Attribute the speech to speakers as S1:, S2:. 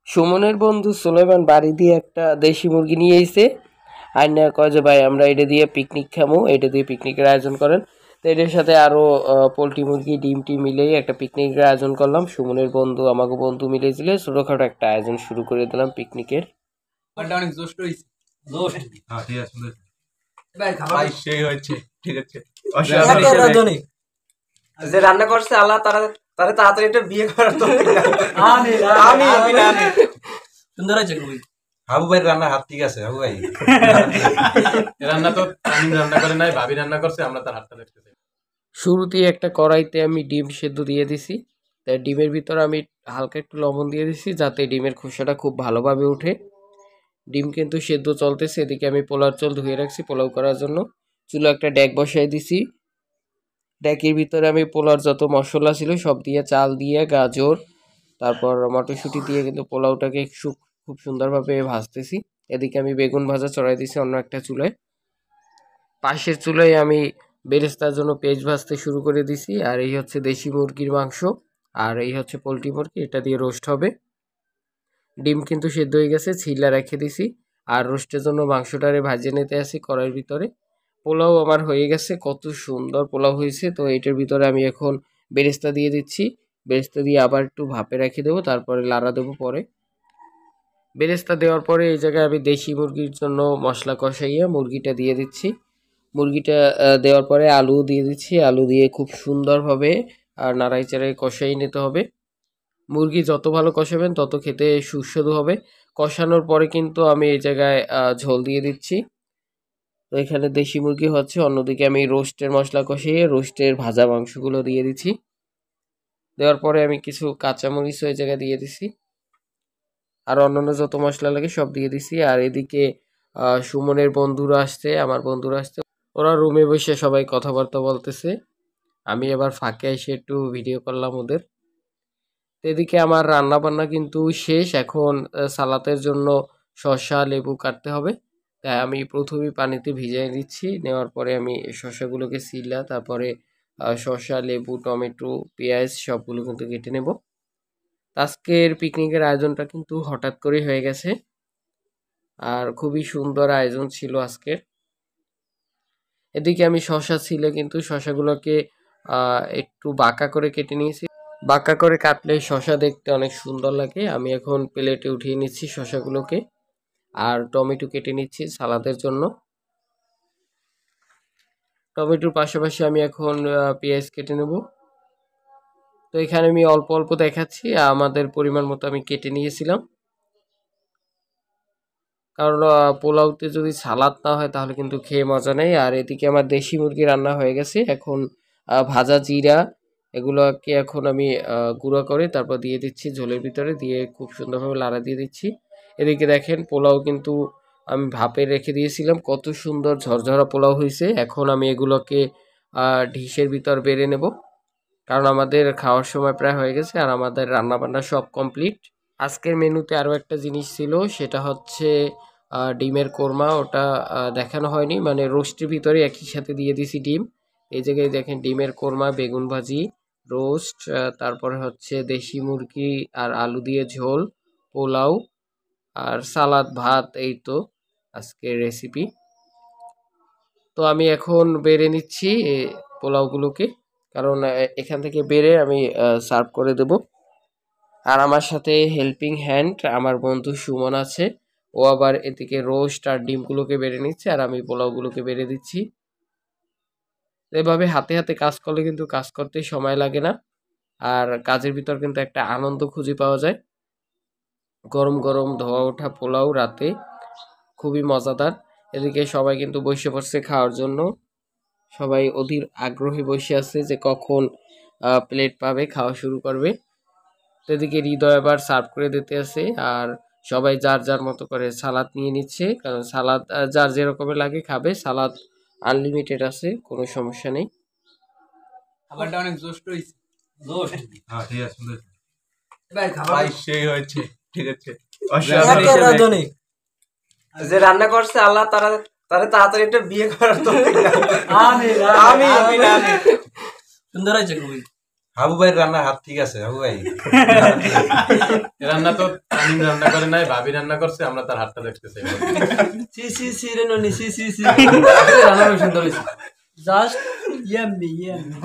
S1: সুমনের বন্ধু সুলাইমান বাড়ি দিয়ে একটা দেশি মুরগি নিয়ে এসে আইনা কয় যে ভাই আমরা এটা দিয়ে পিকনিক খামো, এটা দিয়ে পিকনিকের আয়োজন করেন। তো এটার সাথে আরও পোলট্রি মুরগি ডিমটি মিলেই একটা পিকনিকের আয়োজন করলাম। সুমনের বন্ধু আমাকে বন্ধু মিলেছিল, ছোটোখাটো একটা আয়োজন শুরু করে দিলাম পিকনিকের।
S2: অনেক জোশ হয়েছে। জোশ হ্যাঁ ঠিক আছে, ভাই খাবার সেই হয়েছে। ঠিক আছে,
S1: যে রান্না করছে আল্লাহ তারা তারা তাড়াতাড়ি একটা বিয়ে করার তো
S2: আমি সুন্দর হয়েছে খুবই। হাবু ভাই রান্নার হাত ঠিক আছে। হাবু ভাই রান্না তো আমি রান্না করে নাই, ভাবি রান্না করছে, আমরা তার হাতটা দেখতে।
S1: শুরুতেই একটা কড়াইতে আমি ডিম সেদ্ধ দিয়ে দিছি। তাই ডিমের ভিতরে আমি হালকা একটু লবণ দিয়ে দিছি যাতে ডিমের খোসাটা খুব ভালোভাবে ওঠে। ডিম কিন্তু সেদ্ধ চলতেছে, এদিকে আমি পোলার চাল ধুয়ে রাখছি পোলাও করার জন্য। চুলো একটা ডেক বসাই দিছি। ডেকের ভিতরে আমি পোলার যত মশলা ছিল সব দিয়ে, চাল দিয়ে, গাজর, তারপর মটরশুঁটি দিয়ে কিন্তু পোলাওটাকে খুব সুন্দরভাবে ভাজতেছি। এদিকে আমি বেগুন ভাজা চড়াই দিছি অন্য একটা চুলায়। পাশের চুলায় আমি বেরেস্তার জন্য পেঁয়াজ ভাজতে শুরু করে দিছি। আর এই হচ্ছে দেশি মুরগির মাংস, আর এই হচ্ছে পোলট্রি মুরগি, এটা দিয়ে রোস্ট হবে। ডিম কিন্তু সেদ্ধ হয়ে গেছে, ছিলা রেখে দিছি। আর রোস্টের জন্য মাংসটারে ভাজে নিতে আসি কড়াইয়ের ভিতরে। পোলাও আমার হয়ে গেছে, কত সুন্দর পোলাও হয়েছে। তো এটার ভিতরে আমি এখন বেরেস্তা দিয়ে দিচ্ছি। বেরেস্তা দিয়ে আবার একটু ভাপে রেখে দেবো, তারপরে লাড়া দেবো পরে। বেরেস্তা দেওয়ার পরে এই জায়গায় আমি দেশি মুরগির জন্য মশলা কষাইয়ে মুরগিটা দিয়ে দিচ্ছি। মুরগিটা দেওয়ার পরে আলু দিয়ে দিচ্ছি। আলু দিয়ে খুব সুন্দরভাবে নাড়াই চাড়াই কষাই নিতে হবে। মুরগি যত ভালো কষাবেন তত খেতে সুস্বাদু হবে। কষানোর পরে কিন্তু আমি এই জায়গায় ঝোল দিয়ে দিচ্ছি। তো এখানে দেশি মুরগি হচ্ছে, অন্যদিকে আমি রোস্টের মশলা কষিয়ে রোস্টের ভাজা মাংসগুলো দিয়ে দিচ্ছি। দেওয়ার পরে আমি কিছু কাঁচামরিচও এই জায়গায় দিয়ে দিছি, আর অন্যান্য যত মশলা লাগে সব দিয়ে দিছি। আর এদিকে সুমনের বন্ধুরা আসছে, আমার বন্ধুরা আসছে, ওরা রুমে বসে সবাই কথাবার্তা বলতেছে। আমি এবার ফাঁকে এসে একটু ভিডিও করলাম ওদের। এদিকে আমার রান্না বান্না কিন্তু শেষ। এখন সালাতের জন্য শসা লেবু কাটতে হবে। তাই আমি প্রথমেই পানিতে ভিজিয়ে দিচ্ছি, নেওয়ার পরে আমি শসাগুলোকে ছিলা, তারপরে শসা, লেবু, টমেটো, পেঁয়াজ সবগুলো কিন্তু কেটে নেব। আজকের পিকনিকের আয়োজনটা কিন্তু হঠাৎ করেই হয়ে গেছে, আর খুবই সুন্দর আয়োজন ছিল আজকের। এদিকে আমি শসা ছিলে কিন্তু শসাগুলোকে একটু বাঁকা করে কেটে নিয়েছি। বাঁকা করে কাটলে শসা দেখতে অনেক সুন্দর লাগে। আমি এখন প্লেটে উঠিয়ে নিচ্ছি শসাগুলোকে, আর টমেটো কেটে নিচ্ছি সালাদের জন্য। টমেটোর পাশাপাশি আমি এখন পেঁয়াজ কেটে নেব। তো এখানে আমি অল্প অল্প দেখাচ্ছি, আমাদের পরিমাণ মতো আমি কেটে নিয়েছিলাম। কারণ পোলাওতে যদি সালাদ না হয় তাহলে কিন্তু খেয়ে মজা নেই। আর এদিকে আমার দেশি মুরগি রান্না হয়ে গেছে। এখন ভাজা জিরা এগুলোকে এখন আমি গুঁড়া করে তারপর দিয়ে দিচ্ছি ঝোলের ভিতরে, দিয়ে খুব সুন্দরভাবে লাড়া দিয়ে দিচ্ছি। এদিকে দেখেন পোলাও কিন্তু আমি ভাপে রেখে দিয়েছিলাম, কত সুন্দর ঝরঝরা পোলাও হয়েছে। এখন আমি এগুলোকে ডিশের ভিতর বেড়ে নেব, কারণ আমাদের খাওয়ার সময় প্রায় হয়ে গেছে আর আমাদের রান্নাবান্না সব কমপ্লিট। আজকের মেনুতে আরও একটা জিনিস ছিল, সেটা হচ্ছে ডিমের কোরমা। ওটা দেখানো হয়নি, মানে রোস্টের ভিতরে একই সাথে দিয়ে দিছি ডিম। এই জায়গায় দেখেন ডিমের কোরমা, বেগুন ভাজি, রোস্ট, তারপরে হচ্ছে দেশি মুরগি আর আলু দিয়ে ঝোল, পোলাও আর সালাদ, ভাত। এই তো আজকের রেসিপি। তো আমি এখন বেড়ে নিচ্ছি পোলাওগুলোকে, কারণ এখান থেকে বেড়ে আমি সার্ভ করে দেব। আর আমার সাথে হেল্পিং হ্যান্ড আমার বন্ধু সুমন আছে, ও আবার এদিকে রোস্ট আর ডিমগুলোকে বেড়ে নিচ্ছে, আর আমি পোলাওগুলোকে বেড়ে দিচ্ছি। এভাবে হাতে হাতে কাজ করলে কিন্তু কাজ করতে সময় লাগে না, আর কাজের ভিতর কিন্তু একটা আনন্দ খুঁজে পাওয়া যায়। গরম গরম ধোয়া ওঠা পোলাও রাতে খুবই মজাদার। এদিকে সবাই কিন্তু বসে পড়ছে খাওয়ার জন্য, সবাই অধীর আগ্রহে বসে আছে যে কখন প্লেট পাবে, খাওয়া শুরু করবে। তো এদিকে হৃদয় আবার সার্ভ করে দিতে আছে, আর সবাই যার যার মতো করে সালাদ নিয়ে নিচ্ছে, কারণ সালাদ যার যেরকমের লাগে খাবে। সালাদ আনলিমিটেড আছে, কোনো সমস্যা নেই।
S2: খাবারটা অনেক জোশ হয়েছে। জোশ হ্যাঁ ঠিক আছে, সুন্দর ভাই খাবার সেই হয়েছে। ঠিক আছে,
S1: যে রান্না করছে আল্লাহ তারা তারা তাড়াতাড়ি একটা বিয়ে করার তো
S2: সুন্দর হয়েছে খুবই। হাবু ভাইয়ের রান্নার হাত ঠিক আছে হাবু ভাই। এ রান্না তো তামিম রান্না করে নাই, ভাবি রান্না করছে, আমরা তার হাতটা দেখতে চাই।
S3: সি সি সি রে ননি সি সি সি রান্না সুন্দর হয়েছে জাস্ট ইয়াম্মি ইয়াম্মি